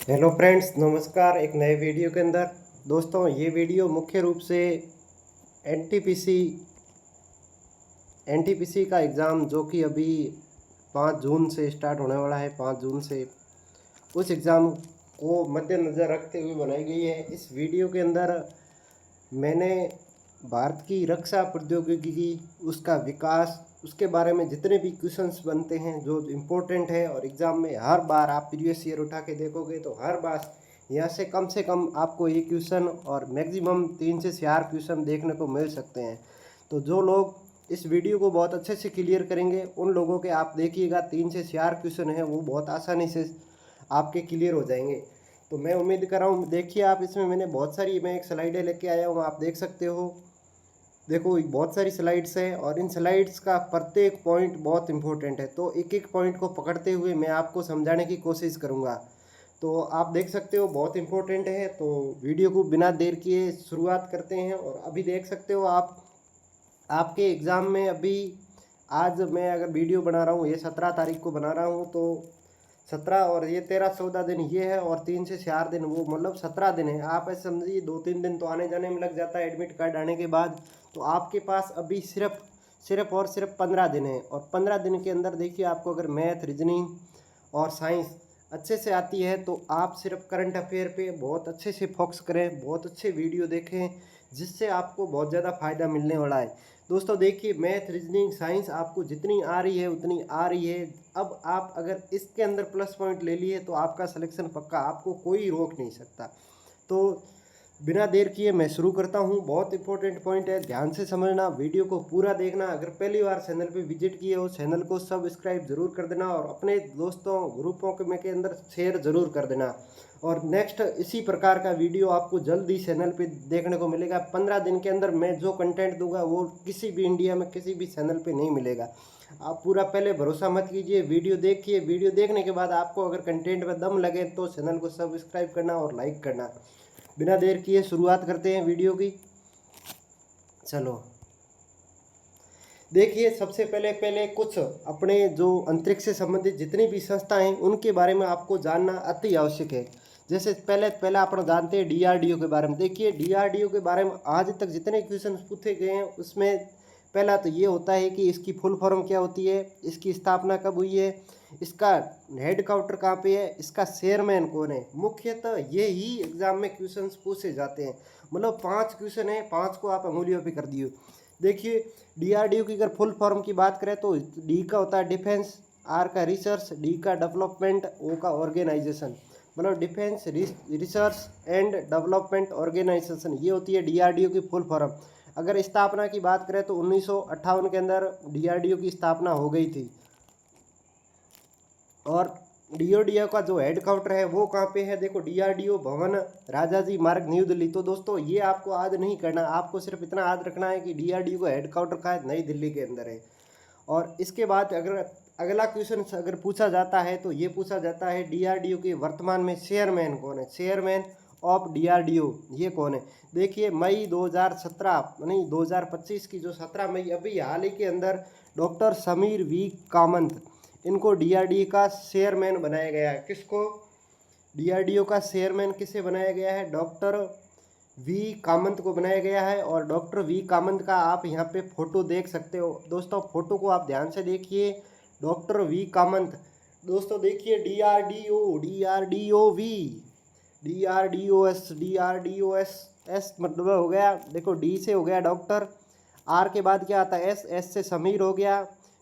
Hello friends, नमस्कार। एक नए वीडियो के अंदर दोस्तों, ये वीडियो मुख्य रूप से एनटीपीसी एनटीपीसी का एग्ज़ाम जो कि अभी 5 जून से स्टार्ट होने वाला है। 5 जून से उस एग्ज़ाम को मद्देनज़र रखते हुए बनाई गई है। इस वीडियो के अंदर मैंने भारत की रक्षा प्रौद्योगिकी, उसका विकास, उसके बारे में जितने भी क्वेश्चंस बनते हैं जो इम्पोर्टेंट है और एग्ज़ाम में हर बार आप प्रीवियस ईयर उठा के देखोगे तो हर बार यहाँ से कम आपको ये क्वेश्चन और मैक्सिमम 3 से 4 क्वेश्चन देखने को मिल सकते हैं। तो जो लोग इस वीडियो को बहुत अच्छे से क्लियर करेंगे उन लोगों के, आप देखिएगा, 3 से 4 क्वेश्चन हैं वो बहुत आसानी से आपके क्लियर हो जाएंगे। तो मैं उम्मीद कर रहा हूँ, देखिए आप, इसमें मैंने बहुत सारी, मैं एक स्लाइडें लेके आया हूँ, आप देख सकते हो। देखो बहुत सारी स्लाइड्स है और इन स्लाइड्स का प्रत्येक पॉइंट बहुत इंपॉर्टेंट है, तो एक एक पॉइंट को पकड़ते हुए मैं आपको समझाने की कोशिश करूँगा। तो आप देख सकते हो बहुत इंपॉर्टेंट है। तो वीडियो को बिना देर किए शुरुआत करते हैं। और अभी देख सकते हो आप, आपके एग्ज़ाम में अभी, आज मैं अगर वीडियो बना रहा हूँ, ये 17 तारीख को बना रहा हूँ, तो 17 और ये 13-14 दिन ये है और 3 से 4 दिन वो, मतलब 17 दिन है। आप ऐसे समझिए 2-3 दिन तो आने जाने में लग जाता है एडमिट कार्ड आने के बाद। तो आपके पास अभी सिर्फ 15 दिन है। और 15 दिन के अंदर देखिए, आपको अगर मैथ, रीजनिंग और साइंस अच्छे से आती है तो आप सिर्फ करंट अफेयर पे बहुत अच्छे से फोकस करें, बहुत अच्छे वीडियो देखें, जिससे आपको बहुत ज़्यादा फ़ायदा मिलने वाला है। दोस्तों देखिए, मैथ, रीजनिंग, साइंस आपको जितनी आ रही है उतनी आ रही है। अब आप अगर इसके अंदर प्लस पॉइंट ले लिए तो आपका सिलेक्शन पक्का, आपको कोई रोक नहीं सकता। तो बिना देर किए मैं शुरू करता हूं। बहुत इंपॉर्टेंट पॉइंट है, ध्यान से समझना, वीडियो को पूरा देखना। अगर पहली बार चैनल पे विजिट किए हो, चैनल को सब्सक्राइब जरूर कर देना और अपने दोस्तों, ग्रुपों के में के अंदर शेयर जरूर कर देना। और नेक्स्ट इसी प्रकार का वीडियो आपको जल्दी चैनल पे देखने को मिलेगा। 15 दिन के अंदर मैं जो कंटेंट दूंगा वो किसी भी इंडिया में किसी भी चैनल पे नहीं मिलेगा। आप पूरा पहले भरोसा मत कीजिए, वीडियो देखिए। वीडियो देखने के बाद आपको अगर कंटेंट में दम लगे तो चैनल को सब्सक्राइब करना और लाइक करना। बिना देर किए शुरुआत करते हैं वीडियो की। चलो देखिए, सबसे पहले पहले कुछ अपने जो अंतरिक्ष से संबंधित जितनी भी संस्थाएं हैं उनके बारे में आपको जानना अति आवश्यक है। जैसे पहला अपन जानते हैं डीआरडीओ के बारे में। देखिए डीआरडीओ के बारे में आज तक जितने क्वेश्चन पूछे गए हैं उसमें पहला तो ये होता है कि इसकी फुल फॉर्म क्या होती है, इसकी स्थापना कब हुई है, इसका हेड क्वार्टर कहाँ पे है, इसका चेयरमैन कौन है। मुख्यतः ये ही एग्जाम में क्वेश्चन पूछे जाते हैं। मतलब 5 क्वेश्चन है, 5 को आप अंगुलियों पे कर दिए। देखिए डीआरडीओ की अगर फुल फॉर्म की बात करें तो डी का होता है डिफेंस, आर का रिसर्च, डी का डेवलपमेंट, ओ का ऑर्गेनाइजेशन। मतलब defence research and development organisation, ये होती है डीआरडीओ की फुल फॉर्म। अगर स्थापना की बात करें तो 1958 के अंदर डीआरडीओ की स्थापना हो गई थी। और डीओडीओ का जो हेड क्वार्टर है वो कहाँ पे है, देखो डीआरडीओ भवन, राजाजी मार्ग, न्यू दिल्ली। तो दोस्तों ये आपको याद नहीं करना, आपको सिर्फ इतना याद रखना है कि डीआरडीओ का हेड क्वार्टर कहाँ है, नई दिल्ली के अंदर है। और इसके बाद अगर अगला क्वेश्चन अगर पूछा जाता है तो ये पूछा जाता है डीआरडीओ के वर्तमान में चेयरमैन कौन है, चेयरमैन ऑफ डीआरडीओ ये कौन है। देखिए मई 2017 नहीं 2025 की जो 17 मई अभी हाल ही के अंदर डॉक्टर समीर वी कामत, इनको डीआरडीओ का चेयरमैन बनाया गया है। किसको, डीआरडीओ का चेयरमैन किसे बनाया गया है, डॉक्टर वी कामत को बनाया गया है। और डॉक्टर वी कामत का आप यहाँ पे फोटो देख सकते हो। दोस्तों फोटो को आप ध्यान से देखिए, डॉक्टर वी कामत। दोस्तों देखिए डीआरडीओ एस मतलब हो गया, देखो डी से हो गया डॉक्टर, आर के बाद क्या आता है एस, एस से समीर हो गया,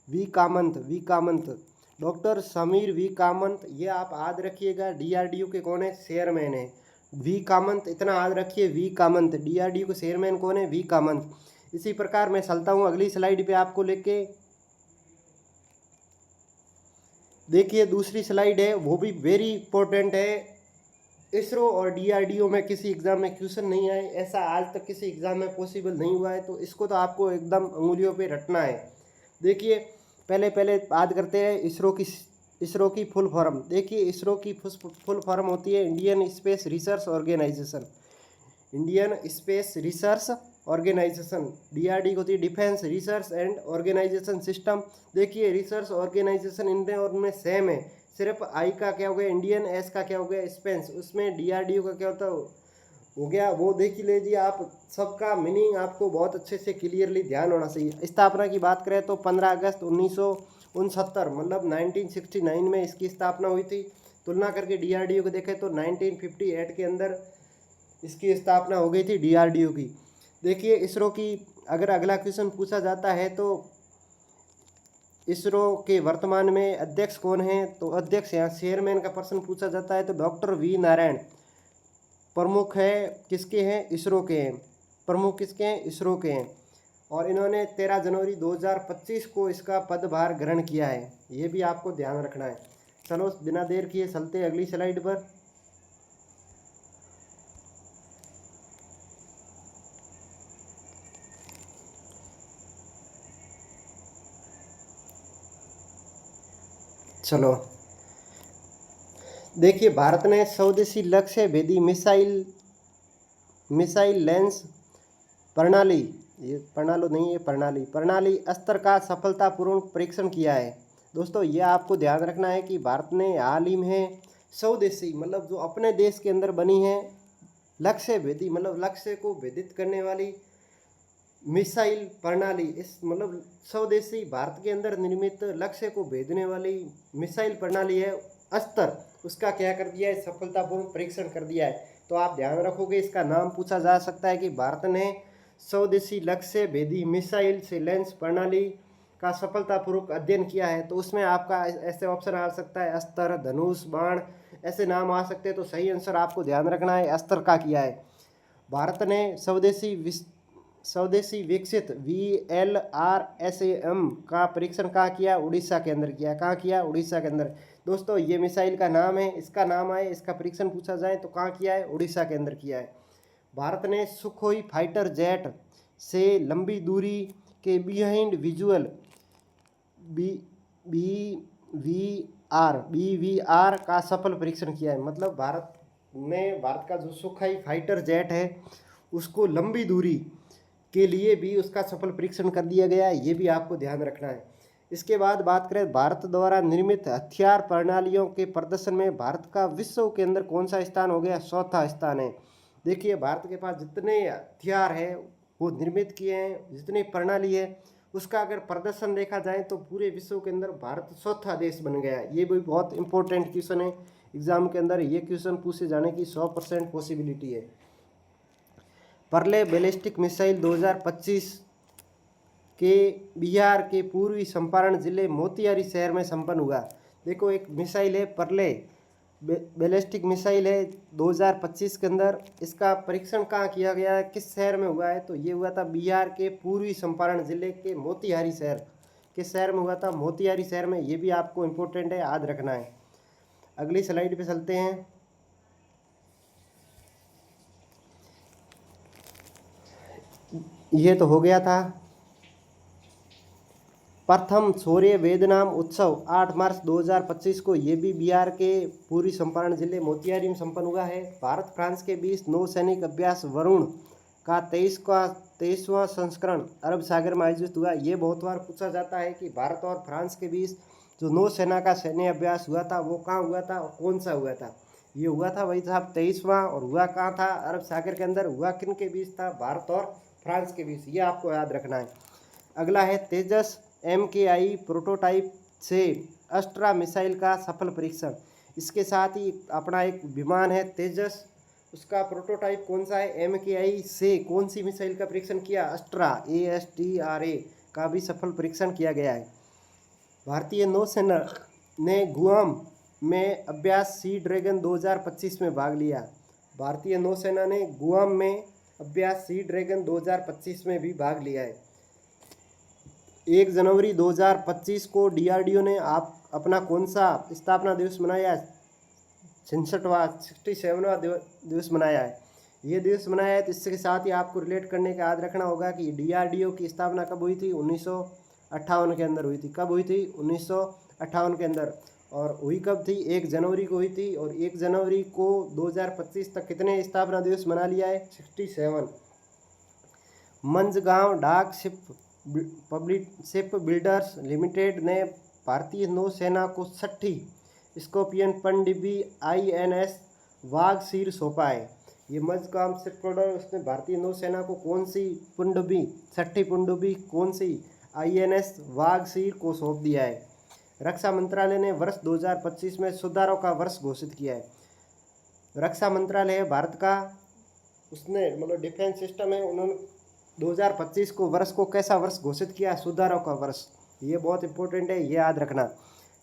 V Kamat, doctor Sameer V Kamat, ये आप याद रखिएगा। डीआरडीओ के कौन है, चेयरमैन है वी कामत, इतना याद रखिए वी कामत। डीआरडीओ के चेयरमैन कौन है, वी कामत। इसी प्रकार मैं चलता हूँ अगली स्लाइड पे आपको लेके। देखिए दूसरी स्लाइड है, वो भी वेरी इंपॉर्टेंट है। इसरो और डीआरडीओ में किसी एग्जाम में क्वेश्चन नहीं आए, ऐसा आज तक किसी एग्जाम में पॉसिबल नहीं हुआ है, तो इसको तो आपको एकदम उंगलियों पे रटना है। देखिए पहले पहले बात करते हैं इसरो की फुल फॉर्म। देखिए इसरो की फुल फॉर्म होती है Indian space research organisation, Indian space research organisation. DRD होती है defence research and organisation system. देखिए रिसर्च ऑर्गेनाइजेशन इनमें और उनमें सेम है, सिर्फ आई का क्या हो गया इंडियन, एस का क्या हो गया स्पेस, उसमें डीआरडीओ का क्या होता हो गया वो देख ही लीजिए आप। सबका मीनिंग आपको बहुत अच्छे से क्लियरली ध्यान होना चाहिए। स्थापना की बात करें तो 15 अगस्त 1969 मतलब 1969 में इसकी स्थापना हुई थी। तुलना करके डीआरडीओ को देखें तो 1958 के अंदर इसकी स्थापना हो गई थी डीआरडीओ की। देखिए इसरो की अगर अगला क्वेश्चन पूछा जाता है तो इसरो के वर्तमान में अध्यक्ष कौन है, तो अध्यक्ष यहाँ चेयरमैन का प्रश्न पूछा जाता है तो डॉक्टर वी नारायण प्रमुख है, किसके हैं इसरो के हैं, प्रमुख किसके हैं इसरो के हैं। और इन्होंने 13 जनवरी 2025 को इसका पदभार ग्रहण किया है, ये भी आपको ध्यान रखना है। चलो बिना देर किए चलते अगली स्लाइड पर। चलो देखिए भारत ने स्वदेशी लक्ष्य भेदी मिसाइल लेंस प्रणाली, ये प्रणाली नहीं है प्रणाली स्तर का सफलतापूर्वक परीक्षण किया है। दोस्तों ये आपको ध्यान रखना है कि भारत ने हाल ही में स्वदेशी मतलब जो अपने देश के अंदर बनी है लक्ष्य भेदी मतलब लक्ष्य को भेदित करने वाली मिसाइल प्रणाली, इस मतलब स्वदेशी भारत के अंदर निर्मित लक्ष्य को भेदने वाली मिसाइल प्रणाली है अस्त्र, उसका क्या कर दिया है सफलतापूर्वक परीक्षण कर दिया है। तो आप ध्यान रखोगे इसका नाम पूछा जा सकता है कि भारत ने स्वदेशी लक्ष्य भेदी मिसाइल से लेंस प्रणाली का सफलतापूर्वक अध्ययन किया है। तो उसमें आपका ऐसे ऑप्शन आ सकता है अस्त्र, धनुष, बाण, ऐसे नाम आ सकते हैं। तो सही आंसर आपको ध्यान रखना है अस्त्र का किया है। भारत ने स्वदेशी विकसित VLRSAM का परीक्षण कहाँ किया, उड़ीसा के अंदर किया। कहाँ किया, उड़ीसा के अंदर। दोस्तों ये मिसाइल का नाम है, इसका नाम आए, इसका परीक्षण पूछा जाए तो कहाँ किया है, उड़ीसा के अंदर किया है। भारत ने सुखोई फाइटर जेट से लंबी दूरी के बिहाइंड विजुअल BVR का सफल परीक्षण किया है। मतलब भारत का जो सुखोई फाइटर जेट है उसको लंबी दूरी के लिए भी उसका सफल परीक्षण कर दिया गया है, ये भी आपको ध्यान रखना है। इसके बाद बात करें भारत द्वारा निर्मित हथियार प्रणालियों के प्रदर्शन में भारत का विश्व के अंदर कौन सा स्थान हो गया, चौथा स्थान है। देखिए भारत के पास जितने हथियार है वो निर्मित किए हैं, जितनी प्रणाली है उसका अगर प्रदर्शन देखा जाए तो पूरे विश्व के अंदर भारत चौथा देश बन गया है। ये भी बहुत इंपॉर्टेंट क्वेश्चन है, एग्जाम के अंदर ये क्वेश्चन पूछे जाने की 100% पॉसिबिलिटी है। परले बैलिस्टिक मिसाइल 2025 के बिहार के पूर्वी चंपारण जिले मोतिहारी शहर में संपन्न हुआ। देखो एक मिसाइल है परले बैलिस्टिक मिसाइल है 2025 के अंदर, इसका परीक्षण कहाँ किया गया है, किस शहर में हुआ है, तो ये हुआ था बिहार के पूर्वी चंपारण जिले के मोतिहारी शहर। किस शहर में हुआ था, मोतिहारी शहर में। ये भी आपको इम्पोर्टेंट है, याद रखना है। अगली स्लाइड पे चलते हैं। ये तो हो गया था प्रथम शौर्य वेदनाम उत्सव 8 मार्च 2025 को, ये भी बिहार के पूर्वी चंपारण जिले मोतिहारी में संपन्न हुआ है। भारत फ्रांस के बीच नौसैनिक अभ्यास वरुण का 23वां संस्करण अरब सागर में आयोजित हुआ। ये बहुत बार पूछा जाता है कि भारत और फ्रांस के बीच जो नौसेना का सैन्य अभ्यास हुआ था वो कहाँ हुआ था और कौन सा हुआ था। ये हुआ था वही साहब 23वां, और हुआ कहाँ था, अरब सागर के अंदर। हुआ किन के बीच था, भारत और फ्रांस के बीच, ये आपको याद रखना है। अगला है तेजस MKI प्रोटोटाइप से अस्त्रा मिसाइल का सफल परीक्षण। इसके साथ ही अपना एक विमान है तेजस, उसका प्रोटोटाइप कौन सा है, MKI से कौन सी मिसाइल का परीक्षण किया, अस्त्रा ASTRA का भी सफल परीक्षण किया गया है। भारतीय नौसेना ने गुआम में अभ्यास सी ड्रैगन 2025 में भाग लिया। भारतीय नौसेना ने गुआम में अभ्यास सी ड्रैगन 2025 में भी भाग लिया है। 1 जनवरी 2025 को DRDO ने अपना कौन सा स्थापना दिवस मनाया, 67वां दिवस मनाया है। ये दिवस मनाया है। तो इसके साथ ही आपको रिलेट करने का याद रखना होगा कि DRDO की स्थापना कब हुई थी, 1958 के अंदर हुई थी। कब हुई थी, 1958 के अंदर। और हुई कब थी, 1 जनवरी को हुई थी। और 1 जनवरी को 2025 तक कितने स्थापना दिवस मना लिया है, 67। मंझगांव डाक शिप बिल्डर्स लिमिटेड ने भारतीय नौसेना को 6ठी स्कॉर्पियन पनडुब्बी INS वाघ-सीर सौंपा है। ये मजगाम शिप लोडर उसने भारतीय नौसेना को कौन सी पनडुब्बी, छठी पनडुब्बी कौन सी INS वाघ-सीर को सौंप दिया है। रक्षा मंत्रालय ने वर्ष 2025 में सुधारों का वर्ष घोषित किया है। रक्षा मंत्रालय है भारत का, उसने मतलब डिफेंस सिस्टम है, उन्होंने 2025 को वर्ष को कैसा वर्ष घोषित किया, सुधारों का वर्ष। ये बहुत इंपॉर्टेंट है, ये याद रखना।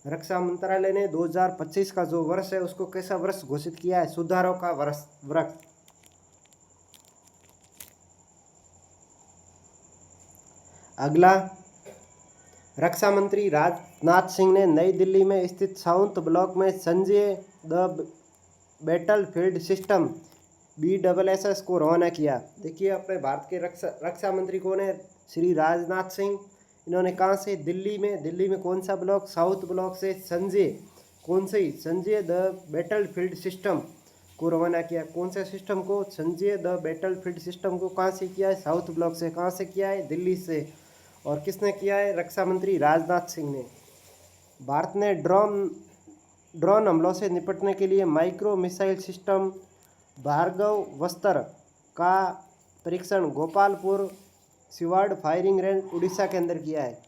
रक्षा मंत्रालय ने 2025 का जो वर्ष है उसको कैसा वर्ष घोषित किया है, सुधारों का वर्ष। अगला, रक्षा मंत्री राजनाथ सिंह ने नई दिल्ली में स्थित साउथ ब्लॉक में Sanjay the battlefield system BSS को रवाना किया। देखिए अपने भारत के रक्षा मंत्री कौन है, श्री राजनाथ सिंह। इन्होंने कहाँ से, दिल्ली में कौन सा ब्लॉक, साउथ ब्लॉक से संजय द बैटलफील्ड सिस्टम को रवाना किया। कौन से सिस्टम को, संजय द बैटलफील्ड सिस्टम को कहाँ से किया है, साउथ ब्लॉक से। कहाँ से किया है, दिल्ली से। और किसने किया है, रक्षा मंत्री राजनाथ सिंह ने। भारत ने ड्रोन हमलों से निपटने के लिए माइक्रो मिसाइल सिस्टम भार्गवस्त्र का परीक्षण गोपालपुर सिवाड़ फायरिंग रेंज उड़ीसा के अंदर किया है।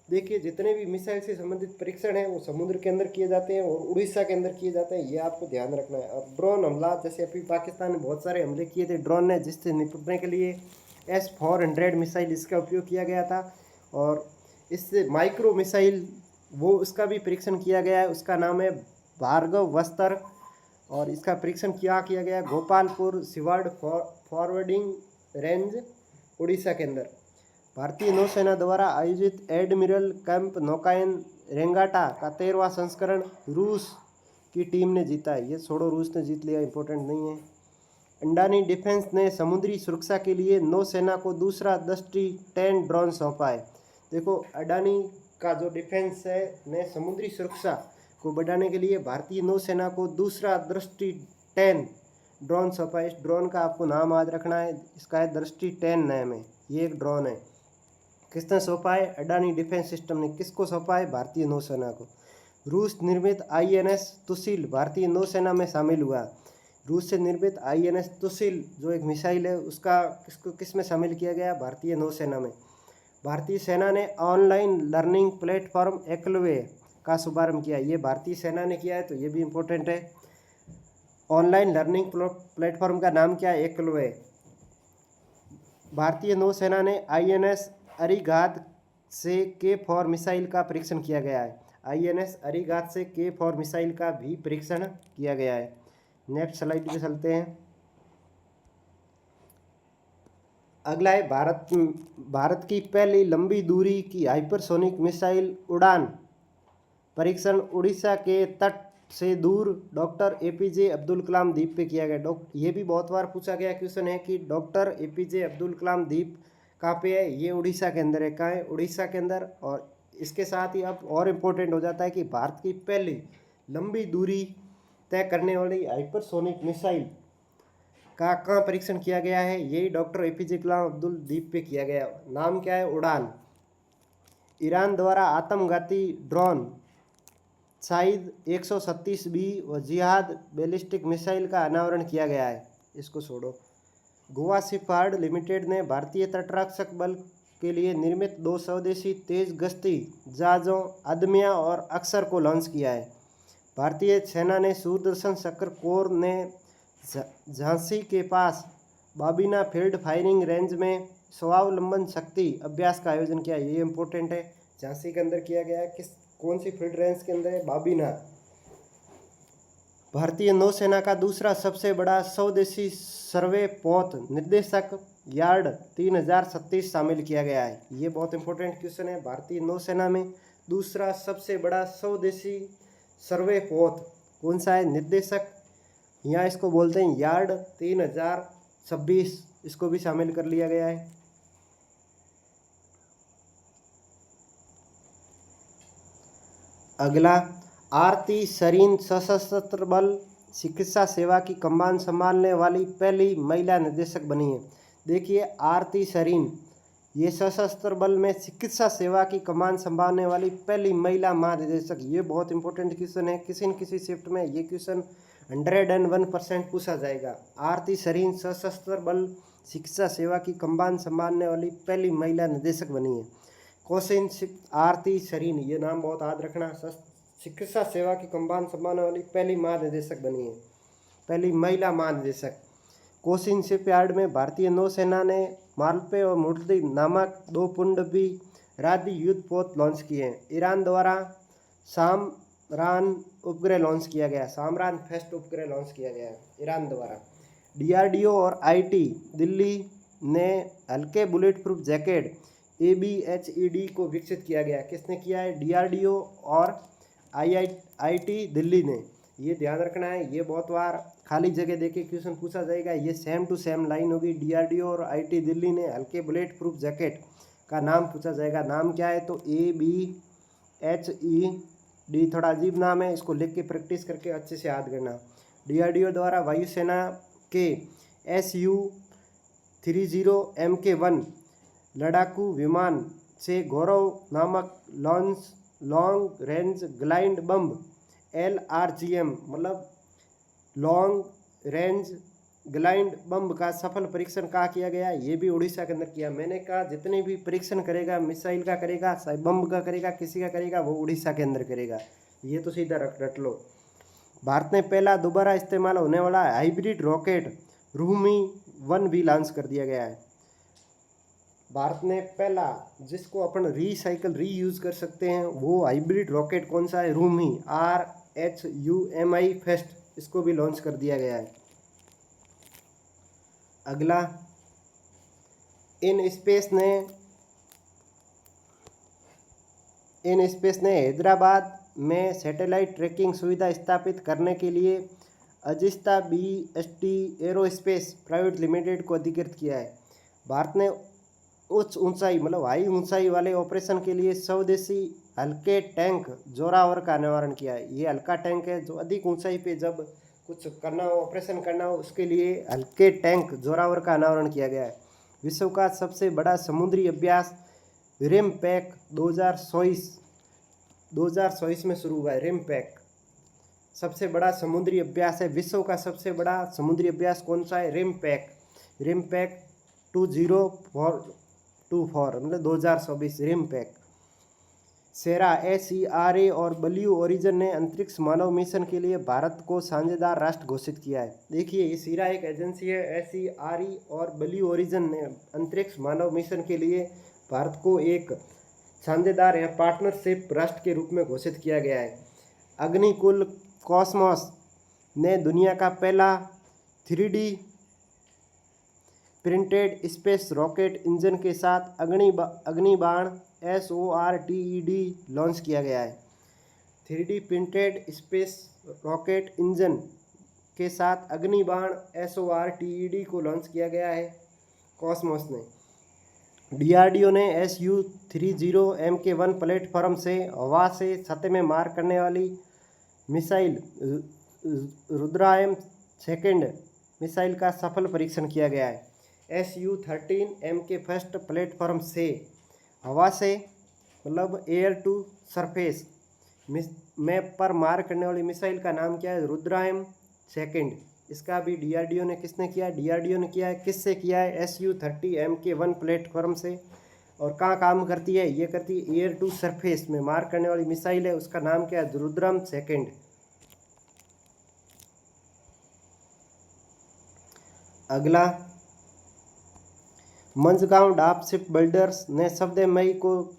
देखिए जितने भी मिसाइल से संबंधित परीक्षण हैं वो समुद्र के अंदर किए जाते हैं और उड़ीसा के अंदर किए जाते हैं, ये आपको ध्यान रखना है। और ड्रोन हमला, जैसे अभी पाकिस्तान ने बहुत सारे हमले किए थे ड्रोन ने, जिससे निपटने के लिए S-400 मिसाइल इसका उपयोग किया गया था। और इससे माइक्रो मिसाइल वो उसका भी परीक्षण किया गया है, उसका नाम है भार्गवस्त्र। और इसका परीक्षण किया गया गोपालपुर सिवाड़ फॉरवर्डिंग रेंज उड़ीसा के अंदर। भारतीय नौसेना द्वारा आयोजित एडमिरल कैंप नौकायन रेंगाटा का 13वां संस्करण रूस की टीम ने जीता है। ये छोड़ो, रूस ने जीत लिया, इंपॉर्टेंट नहीं है। अडानी डिफेंस ने समुद्री सुरक्षा के लिए नौसेना को दूसरा दृष्टि 10 ड्रोन सौंपा है। देखो अडानी का जो डिफेंस है ने समुद्री सुरक्षा को बढ़ाने के लिए भारतीय नौसेना को दूसरा दृष्टि 10 ड्रोन सौंपा है। इस ड्रोन का आपको नाम याद रखना है, इसका है दृष्टि 10 नाम है। ये एक ड्रोन है, किसने सौंपा है, अडानी डिफेंस सिस्टम ने। किसको सौंपा है, भारतीय नौसेना को। रूस निर्मित INS तुसिल भारतीय नौसेना में शामिल हुआ। रूस से निर्मित INS तुसिल जो एक मिसाइल है उसका किस में शामिल किया गया, भारतीय नौसेना में। भारतीय सेना ने ऑनलाइन लर्निंग प्लेटफॉर्म एकलव्य का शुभारंभ किया। ये भारतीय सेना ने किया है, तो ये भी इम्पोर्टेंट है। ऑनलाइन लर्निंग प्लेटफॉर्म का नाम क्या है, एकलव्य। भारतीय नौसेना ने INS अरिघात से K4 मिसाइल का परीक्षण किया गया है। INS अरिघात से K4 मिसाइल का भी परीक्षण किया गया है। नेक्स्ट स्लाइड पे चलते हैं। अगला है भारत की पहली लंबी दूरी की हाइपरसोनिक मिसाइल उड़ान परीक्षण उड़ीसा के तट से दूर डॉक्टर APJ अब्दुल कलाम द्वीप पे किया गया। ये भी बहुत बार पूछा गया क्वेश्चन है कि डॉक्टर APJ अब्दुल कलाम द्वीप कहाँ पे है, ये उड़ीसा के अंदर है। कहाँ है, उड़ीसा के अंदर। और इसके साथ ही अब और इम्पोर्टेंट हो जाता है कि भारत की पहली लंबी दूरी तय करने वाली हाइपरसोनिक मिसाइल का कहाँ परीक्षण किया गया है, यही डॉक्टर APJ कलाम अब्दुल द्वीप पे किया गया। नाम क्या है, उड़ान। ईरान द्वारा आत्मघाती ड्रोन शाहिद 137B व जिहाद बैलिस्टिक मिसाइल का अनावरण किया गया है। इसको छोड़ो। गोवा शिपयार्ड लिमिटेड ने भारतीय तटरक्षक बल के लिए निर्मित 2 स्वदेशी तेज गश्ती जहाज़ों अदम्या और अक्सर को लॉन्च किया है। भारतीय सेना ने सुदर्शन चक्र कोर ने झांसी के पास बाबिना फील्ड फायरिंग रेंज में स्वावलंबन शक्ति अभ्यास का आयोजन किया। ये इम्पोर्टेंट है, झांसी के अंदर किया गया है। कौन सी फील्ड रेंज के अंदर है, बाबिना। भारतीय नौसेना का दूसरा सबसे बड़ा स्वदेशी सर्वे पोत निर्देशक यार्ड 3036 शामिल किया गया है। ये बहुत इंपॉर्टेंट क्वेश्चन है। भारतीय नौसेना में दूसरा सबसे बड़ा स्वदेशी सर्वे पोत कौन सा है, निर्देशक, यहाँ इसको बोलते हैं यार्ड 3026, इसको भी शामिल कर लिया गया है। अगला, आरती सरीन सशस्त्र बल चिकित्सा सेवा की कमान संभालने वाली पहली महिला निदेशक बनी है। देखिए आरती सरीन ये सशस्त्र बल में चिकित्सा सेवा की कमान संभालने वाली पहली महिला महानिदेशक। ये बहुत इंपॉर्टेंट क्वेश्चन है, किसी न किसी शिफ्ट में ये क्वेश्चन 101% पूछा जाएगा। आरती सरीन सशस्त्र बल चिकित्सा सेवा की कमान संभालने वाली पहली महिला निदेशक बनी है। क्वेश्चन आरती सरीन, ये नाम बहुत याद रखना। चिकित्सा सेवा की कमान संभालने वाली पहली महानिदेशक बनी है, पहली महिला महानिदेशक। कोचिन शिपयार्ड में भारतीय नौसेना ने मालपे और मुर्दी नामक 2 पुनर्नवी राधि युद्ध पोत लॉन्च किए हैं। ईरान द्वारा सामरान उपग्रह लॉन्च किया गया, सामरान फर्स्ट उपग्रह लॉन्च किया गया है ईरान द्वारा। डीआरडीओ और आईटी दिल्ली ने हल्के बुलेट प्रूफ जैकेट ABHED को विकसित किया गया। किसने किया है? डीआरडीओ और आईटी दिल्ली ने। ये ध्यान रखना है, ये बहुत बार खाली जगह देके क्वेश्चन पूछा जाएगा। ये सेम टू सेम लाइन होगी। डीआरडीओ और आईटी दिल्ली ने हल्के बुलेट प्रूफ जैकेट का नाम पूछा जाएगा। नाम क्या है? तो ABHED, थोड़ा अजीब नाम है, इसको लिख के प्रैक्टिस करके अच्छे से याद करना। डीआरडीओ द्वारा वायुसेना के SU-30 MK-1 लड़ाकू विमान से गौरव नामक long range glide bomb LRGM मतलब लॉन्ग रेंज ग्लाइड बम का सफल परीक्षण कहाँ किया गया? ये भी उड़ीसा के अंदर किया। मैंने कहा जितने भी परीक्षण करेगा, मिसाइल का करेगा, बम का करेगा, किसी का करेगा, वो उड़ीसा के अंदर करेगा। ये तो सीधा रट लो। भारत ने पहला दोबारा इस्तेमाल होने वाला हाइब्रिड रॉकेट रूमी 1 भी लॉन्च कर दिया गया है। भारत ने पहला, जिसको अपन रीयूज कर सकते हैं, वो हाइब्रिड रॉकेट कौन सा है? रूमी RHUMI फर्स्ट, इसको भी लॉन्च कर दिया गया है। अगला, इन स्पेस ने हैदराबाद में सैटेलाइट ट्रैकिंग सुविधा स्थापित करने के लिए अजिस्ता BST एरोस्पेस प्राइवेट लिमिटेड को अधिकृत किया है। भारत ने उच्च ऊंचाई मतलब हाई ऊंचाई वाले ऑपरेशन के लिए स्वदेशी हल्के टैंक जोरावर का अनावरण किया है। ये हल्का टैंक है जो अधिक ऊंचाई पे जब कुछ करना हो, ऑपरेशन करना हो, उसके लिए हल्के टैंक जोरावर का अनावरण किया गया है। विश्व का सबसे बड़ा समुद्री अभ्यास रिम पैक 2024 में शुरू हुआ है। रिम पैक सबसे बड़ा समुद्री अभ्यास है। विश्व का सबसे बड़ा समुद्री अभ्यास कौन सा है? रिम पैक 2024 मतलब 2024 रिम पैक। सेरा SERA और ब्लू ओरिजिन ने अंतरिक्ष मानव मिशन के लिए भारत को साझेदार राष्ट्र घोषित किया है। देखिए, ये सीरा एक एजेंसी है। SERA और ब्लू ओरिजिन ने अंतरिक्ष मानव मिशन के लिए भारत को एक साझेदार या पार्टनरशिप राष्ट्र के रूप में घोषित किया गया है। अग्निकुल कॉस्मोस ने दुनिया का पहला 3D printed space rocket engine के साथ अग्निबाण SORTED लॉन्च किया गया है। 3D printed space rocket engine के साथ अग्निबाण SORTED को लॉन्च किया गया है कॉस्मोस ने। डीआरडीओ ने SU-30 MK-1 प्लेटफॉर्म से हवा से सतह में मार करने वाली मिसाइल रुद्रायम सेकंड मिसाइल का सफल परीक्षण किया गया है। SU-13 MK फर्स्ट प्लेटफॉर्म से हवा से मतलब एयर टू सरफेस में पर मार करने वाली मिसाइल का नाम क्या है? रुद्रायम सेकंड। इसका भी डीआरडीओ ने किसने किया? डीआरडीओ ने किया है। किससे किया है? SU-30 MK-1 प्लेटफॉर्म से। और कहाँ काम करती है? ये करती है एयर टू सरफेस में मार करने वाली मिसाइल है, उसका नाम क्या है? रुद्रम सेकंड। अगला, मंझगांव डाक शिप बिल्डर्स ने 14 मई को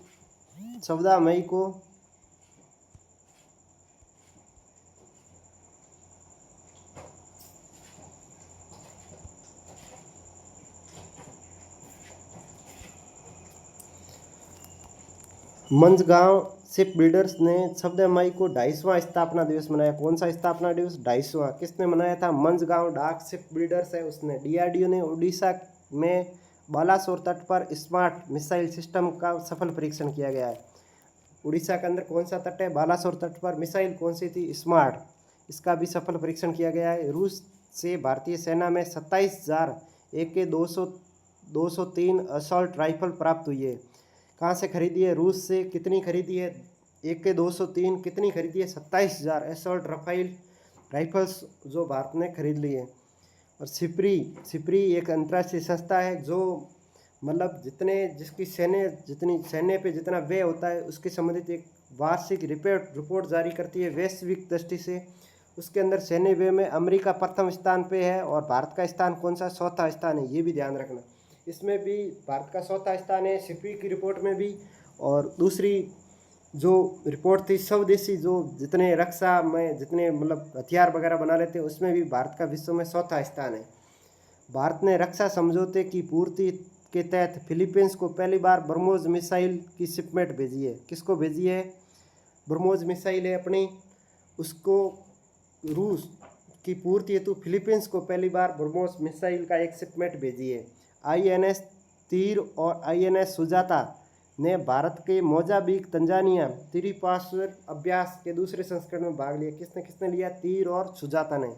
मंझगांव शिप बिल्डर्स ने 14 मई को 250वां स्थापना दिवस मनाया। कौन सा स्थापना दिवस? 250वां। किसने मनाया था? मंझगांव डाक शिप बिल्डर्स है उसने। डीआरडीओ ने उड़ीसा में बालासोर तट पर स्मार्ट मिसाइल सिस्टम का सफल परीक्षण किया गया है। उड़ीसा के अंदर कौन सा तट है? बालासोर तट पर मिसाइल कौन सी थी? स्मार्ट। इसका भी सफल परीक्षण किया गया है। रूस से भारतीय सेना में 27,000 203 असॉल्ट राइफल प्राप्त हुई है। कहाँ से खरीदी है? रूस से। कितनी खरीदी है? AK 203। कितनी खरीदी है? 27,000 असॉल्ट राफेल राइफल्स जो भारत ने खरीद ली है। और सिपरी एक अंतर्राष्ट्रीय संस्था है जो मतलब जिसकी सैन्य पे जितना व्यय होता है उसके संबंधित एक वार्षिक रिपोर्ट जारी करती है वैश्विक दृष्टि से। उसके अंदर सैन्य व्यय में अमेरिका प्रथम स्थान पे है और भारत का स्थान कौन सा? चौथा स्थान है, ये भी ध्यान रखना। इसमें भी भारत का चौथा स्थान है सिपरी की रिपोर्ट में भी। और दूसरी जो रिपोर्ट थी स्वदेशी जो जितने रक्षा में जितने मतलब हथियार वगैरह बना लेते हैं उसमें भी भारत का विश्व में चौथा स्थान है। भारत ने रक्षा समझौते की पूर्ति के तहत फिलीपींस को पहली बार ब्रह्मोस मिसाइल की शिपमेंट भेजी है। किसको भेजी है? ब्रह्मोस मिसाइल है अपनी, उसको रूस की पूर्ति हेतु फिलीपींस को पहली बार ब्रह्मोस मिसाइल का एक शिपमेंट भेजी है। INS तीर और INS सुजाता ने भारत के मोजाम्बिक तंजानिया त्रिपार्श्व अभ्यास के दूसरे संस्करण में भाग लिया। किसने किसने लिया? तीर और सुजाता ने।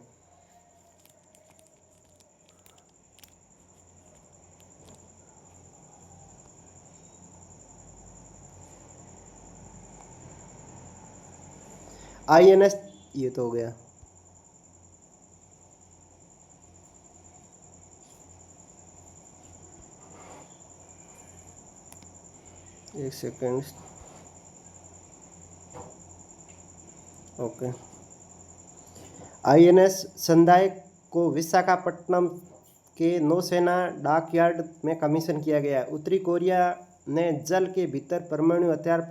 INS ये तो हो गया। एक सेकेंड। ओके। INS संदाय को विशाखापट्टनम के नौसेना डॉकयार्ड में कमीशन किया गया। उत्तरी कोरिया ने जल के भीतर परमाणु हथियार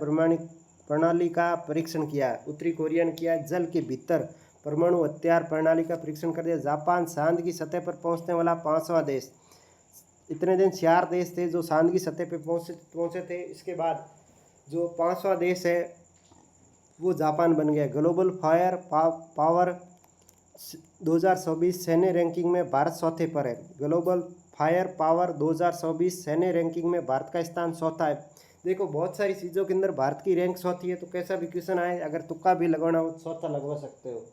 प्रणाली का परीक्षण किया। उत्तरी कोरिया ने किया जल के भीतर परमाणु हथियार प्रणाली का परीक्षण कर दिया। जापान चांद की सतह पर पहुंचने वाला 5वां देश। इतने दिन 4 देश थे जो चांद की सतह पर पहुंचे थे। इसके बाद जो 5वां देश है वो जापान बन गया। ग्लोबल फायर पावर 2024 सैन्य रैंकिंग में भारत चौथे पर है। ग्लोबल फायर पावर 2024 सैन्य रैंकिंग में भारत का स्थान चौथा है। देखो बहुत सारी चीज़ों के अंदर भारत की रैंक चौथी है, तो कैसा भी क्वेश्चन आए अगर तुक्का भी लगवाना हो चौथा लगवा सकते हो।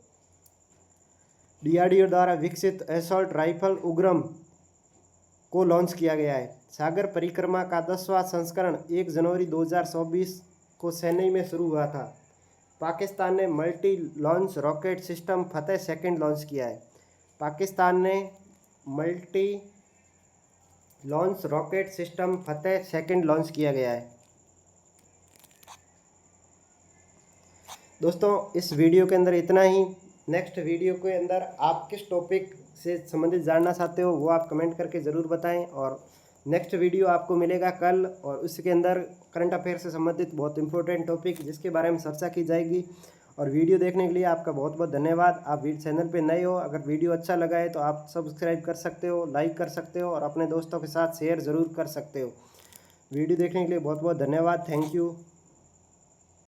DRDO द्वारा विकसित असॉल्ट राइफल उग्रम को लॉन्च किया गया है। सागर परिक्रमा का 10वां संस्करण 1 जनवरी 2024 को चेन्नई में शुरू हुआ था। पाकिस्तान ने मल्टी लॉन्च रॉकेट सिस्टम फतेह सेकंड लॉन्च किया है। पाकिस्तान ने मल्टी लॉन्च रॉकेट सिस्टम फतेह सेकंड लॉन्च किया गया है। दोस्तों इस वीडियो के अंदर इतना ही। नेक्स्ट वीडियो के अंदर आप किस टॉपिक से संबंधित जानना चाहते हो वो आप कमेंट करके ज़रूर बताएं। और नेक्स्ट वीडियो आपको मिलेगा कल, और उसके अंदर करंट अफेयर से संबंधित बहुत इंपॉर्टेंट टॉपिक जिसके बारे में चर्चा की जाएगी। और वीडियो देखने के लिए आपका बहुत बहुत धन्यवाद। आप चैनल पे नए हो, अगर वीडियो अच्छा लगा है तो आप सब्सक्राइब कर सकते हो, लाइक कर सकते हो और अपने दोस्तों के साथ शेयर ज़रूर कर सकते हो। वीडियो देखने के लिए बहुत बहुत धन्यवाद। Thank you.